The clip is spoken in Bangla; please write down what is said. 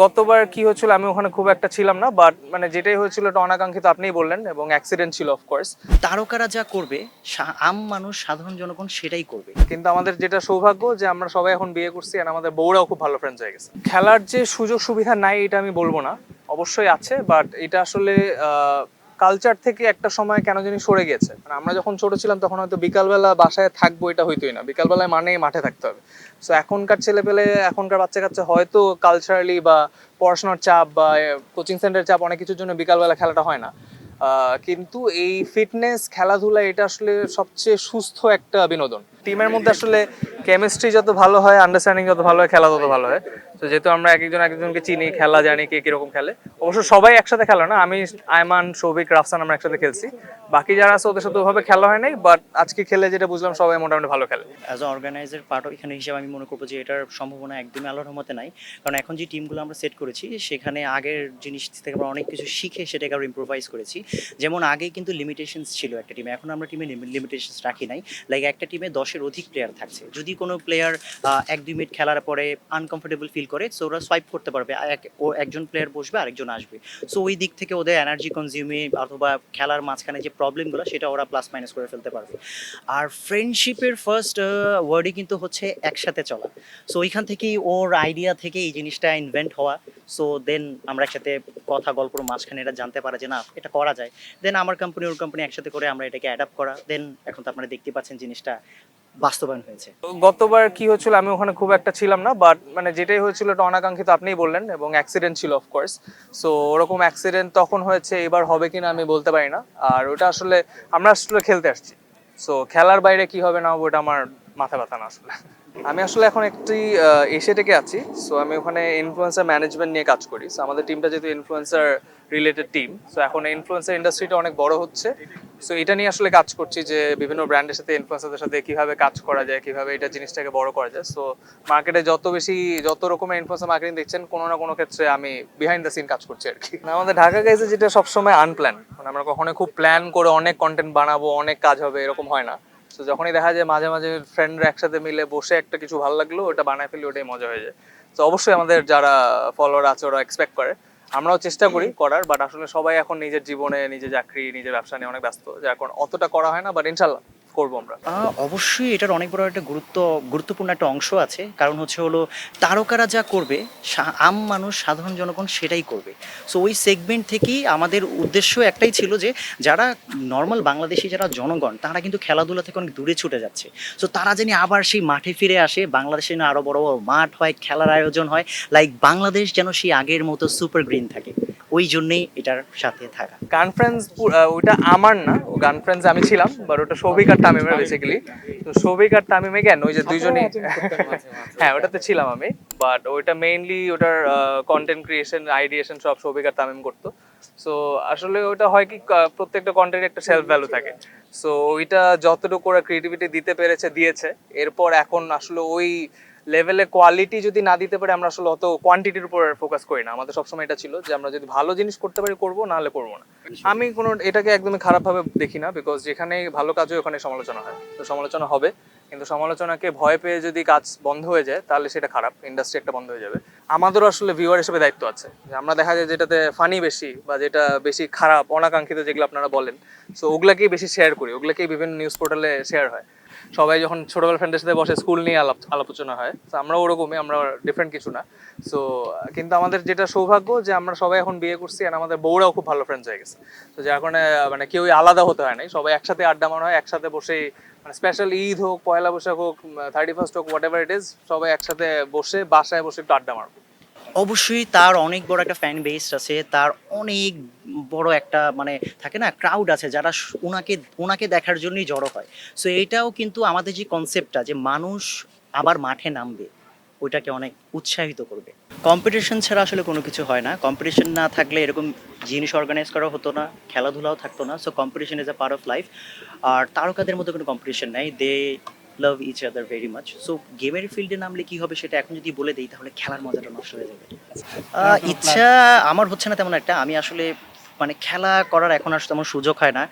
গতবার কি হয়েছিল আমি ওখানে খুব একটা ছিলাম না, বাট মানে যেটাই হয়েছিল এটা অনাকাঙ্ক্ষিত, আপনিই বললেন, এবং অ্যাক্সিডেন্ট ছিল অফকোর্স। তারকারা যা করবে আম মানুষ সাধারণ জনগণ সেটাই করবে। কিন্তু আমাদের যেটা সৌভাগ্য যে আমরা সবাই এখন বিয়ে করছি, আর আমাদের বউরাও খুব ভালো ফ্রেন্ডস হয়ে গেছে। খেলার যে সুযোগ সুবিধা নাই এটা আমি বলবো না, অবশ্যই আছে, বাট এটা আসলে কালচার থেকে একটা সময় কেন জানি সরে গেছে। মানে আমরা যখন ছোট ছিলাম তখন হয়তো বিকালবেলা বাসায় থাকবো এটা হইতোই না, বিকালবেলায় মানেই মাঠে থাকতে হবে। সো এখনকার ছেলেপেলে, এখনকার বাচ্চা কাচ্চা হয়তো কালচারালি বা পড়াশোনার চাপ বা কোচিং সেন্টারের চাপ অনেক কিছুর জন্য বিকালবেলা খেলাটা হয় না। কিন্তু এই ফিটনেস খেলাধুলা এটা আসলে সবচেয়ে সুস্থ একটা বিনোদন। টিমের মধ্যে আসলে কেমিস্ট্রি যত ভালো হয়, আন্ডারস্ট্যান্ডিং যত ভালো হয়, খেলা তত ভালো হয়। তো যেহেতু আমরা এক একজন একজনকে চিনি, খেলা জানি কে কিরকম খেলে। অবশ্য সবাই একসাথে খেলে না, আমি, আয়মান, সৌভিক, রাফসান আমরা একসাথে খেলছি। বাকি যারা আছে ওদের সাথে ওভাবে খেলা হয় নাই, বাট আজকে খেলে যেটা বুঝলাম সবাই মোটামুটি ভালো খেলে। অ্যাজ আ অর্গানাইজার পার্ট এখানে হিসেবে আমি মনে করবো যে এটার সম্ভাবনা একদমই আল্লাহর রহমতে নাই। কারণ এখন যে টিমগুলো আমরা সেট করেছি সেখানে আগের জিনিস থেকে আমরা অনেক কিছু শিখে সেটাকে আরও ইম্প্রোভাইজ করেছি। যেমন আগে কিন্তু লিমিটেশনস ছিল একটা টিমে, এখন আমরা টিমে লিমিটেশনস রাখি নাই। লাইক একটা টিমে 10-এর অধিক প্লেয়ার থাকছে, যদি কোনো প্লেয়ার 1-2 মিনিট খেলার পরে আনকমফোর্টেবল ফিল করে সো ওরা সোয়াইপ করতে পারবে, একজন প্লেয়ার বসবে আরেকজন আসবে। সো ওই দিক থেকে ওদের এনার্জি কনজিউমিং অথবা খেলার মাঝখানে যে প্রবলেমগুলো সেটা ওরা প্লাস মাইনাস করে ফেলতে পারবে। আর ফ্রেন্ডশিপের ফার্স্ট ওয়ার্ডই কিন্তু হচ্ছে একসাথে চলা। সো ওইখান থেকেই ওর আইডিয়া থেকে এই জিনিসটা ইনভেন্ট হওয়া। সো দেন আমরা একসাথে কথা গল্পর মাঝখানে এটা জানতে পারা যে না এটা করা যায়। দেন আমার কোম্পানি ওর কোম্পানি একসাথে করে আমরা এটাকে অ্যাডাপ্ট করা। দেন এখন তো আপনারা দেখতে পাচ্ছেন জিনিসটা বাস্তবায়ন হয়েছে। গতবার কি হয়েছিল আমি ওখানে খুব একটা ছিলাম না, বাট মানে যেটাই হয়েছিল এটা অনাকাঙ্ক্ষিত, আপনিই বললেন, এবং অ্যাক্সিডেন্ট ছিল অফকোর্স। সো ওরকম অ্যাক্সিডেন্ট তখন হয়েছে, এবার হবে কিনা আমি বলতে পারি না। আর ওটা আসলে আমরা আসলে খেলতে আসছি, সো খেলার বাইরে কি হবে না হবে ওটা আমার মাথা ব্যথা না আসলে। আমি আসলে এখন একটি এশিয়া টেকে আছি। সো আমি ওখানে ইনফ্লুয়েন্সার ম্যানেজমেন্ট নিয়ে কাজ করি। সো আমাদের টিমটা যেহেতু ইনফ্লুয়েন্সার রিলেটেড টিম, সো এখন ইনফ্লুয়েন্সার ইন্ডাস্ট্রিটা অনেক বড় হচ্ছে। সো এটা নিয়ে আসলে কাজ করছি যে বিভিন্ন ব্র্যান্ডের সাথে, ইনফ্লুয়েন্সারদের সাথে কিভাবে কাজ করা যায়, কিভাবে এটা জিনিসটাকে বড় করা যায়। সো মার্কেটে যত রকমের ইনফ্লুয়েন্সার মার্কেটিং দেখছেন, কোনো না কোনো ক্ষেত্রে আমি বিহাইন্ড দ্য সিন কাজ করছি আর কি। আমাদের ঢাকা গাইজে যেটা সবসময় আনপ্ল্যান, মানে আমরা কখনো খুব প্ল্যান করে অনেক কন্টেন্ট বানাবো, অনেক কাজ হবে, এরকম হয় না। তো যখনই দেখা যায় মাঝে মাঝে ফ্রেন্ডরা একসাথে মিলে বসে একটা কিছু ভালো লাগলো, ওটা বানায় ফেলি, ওটাই মজা হয়ে যায়। তো অবশ্যই আমাদের যারা ফলোয়ার আছে ওরা এক্সপেক্ট করে, আমরাও চেষ্টা করি করার, বাট আসলে সবাই এখন নিজের জীবনে, নিজের চাকরি, নিজের ব্যবসা নিয়ে অনেক ব্যস্ত, যার কারণে অতটা করা হয় না, বাট ইনশাল্লাহ করবো আমরা। অবশ্যই এটার অনেক বড় একটা গুরুত্বপূর্ণ একটা অংশ আছে। কারণ হচ্ছে হলো তারকারা যা করবে আম মানুষ সাধারণ জনগণ সেটাই করবে। সো ওই সেগমেন্ট থেকেই আমাদের উদ্দেশ্য একটাই ছিল যে যারা নর্মাল বাংলাদেশি যারা জনগণ তারা কিন্তু খেলাধুলা থেকে অনেক দূরে ছুটে যাচ্ছে। সো তারা জানি আবার সেই মাঠে ফিরে আসে, বাংলাদেশে না আরও বড় বড় মাঠ হয়, খেলার আয়োজন হয়, লাইক বাংলাদেশ যেন সেই আগের মতো সুপার গ্রিন থাকে। ওই জন্যেই এটার সাথে থাকা। গানফ্রেন্ডস ওইটা আমার না, গানফ্রেন্ডস আমি ছিলাম, বাট ওটা সৌভিক আর তামিমের বেসিক্যালি। তো সৌভিক আর তামিমে কেন ওই যে দুইজনই, হ্যাঁ ওটাতে ছিলাম আমি, বাট ওইটা মেইনলি ওটার কন্টেন্ট ক্রিয়েশন, আইডিয়েশন সব সৌভিক আর তামিম করতো। সো আসলে ওটা হয় কি, প্রত্যেকটা কন্টেন্টের একটা সেলফ ভ্যালু থাকে। সো ওইটা যতটুকু ওরা ক্রিয়েটিভিটি দিতে পেরেছে দিয়েছে, এরপর এখন আসলে ওই লেভেলে কোয়ালিটি যদি না দিতে পারে, আমরা আসলে অত কোয়ান্টিটির উপর ফোকাস করি না। আমাদের সবসময় এটা ছিল যে আমরা যদি ভালো জিনিস করতে পারি করবো, না হলে করবো না। আমি কোনো এটাকে একদমই খারাপভাবে দেখি না, বিকজ যেখানে ভালো কাজ হয় ওখানে সমালোচনা হয়, তো সমালোচনা হবে। কিন্তু সমালোচনাকে ভয় পেয়ে যদি কাজ বন্ধ হয়ে যায় তাহলে সেটা খারাপ, ইন্ডাস্ট্রি একটা বন্ধ হয়ে যাবে। আমাদেরও আসলে ভিউয়ার হিসেবে দায়িত্ব আছে যে আমরা দেখা যায় যেটাতে ফানি বেশি বা যেটা বেশি খারাপ অনাকাঙ্ক্ষিত যেগুলো আপনারা বলেন, সো ওগুলাকেই বেশি শেয়ার করি, ওগুলাকেই বিভিন্ন নিউজ পোর্টালে শেয়ার হয়। সবাই যখন ছোটবেলা ফ্রেন্ডের সাথে বসে স্কুল নিয়ে আলোচনা হয়, তো আমরা ওরকমই, আমরা ডিফারেন্ট কিছু না। সো কিন্তু আমাদের যেটা সৌভাগ্য যে আমরা সবাই এখন বিয়ে করছি, আর আমাদের বউরাও খুব ভালো ফ্রেন্ডস হয়ে গেছে। তো যার কারণে মানে কেউই আলাদা হতে হয় নাই, সবাই একসাথে আড্ডা মারা হয়, একসাথে বসেই, মানে স্পেশাল ঈদ হোক, পয়লা বৈশাখ হোক, 31st হোক, হোয়াট এভার ইট ইজ, সবাই একসাথে বসে বাসায় বসে একটু আড্ডা মারবো। অবশ্যই তার অনেক বড় একটা ফ্যান বেস আছে, তার অনেক বড় একটা মানে থাকে না ক্রাউড আছে যারা ওনাকে ওনাকে দেখার জন্যই জড়ো হয়। সো এটাও কিন্তু আমাদের যে কনসেপ্টটা যে মানুষ আবার মাঠে নামবে ওইটাকে অনেক উৎসাহিত করবে। কম্পিটিশন ছাড়া আসলে কোনো কিছু হয় না, কম্পিটিশন না থাকলে এরকম জিনিস অর্গানাইজ করা হতো না, খেলাধুলাও থাকতো না। So competition is a part of life. আর তারকাদের মধ্যে কোনো কম্পিটিশন নাই, they love each other very much. So গেমের ফিল্ডে নামলে কি হবে সেটা এখন যদি বলে দিই তাহলে খেলার মজাটা নষ্ট হয়ে যাবে। ইচ্ছা আমার হচ্ছে না তেমন একটা, আমি আসলে মানে খেলা করার এখন আর তেমন সুযোগ হয় না।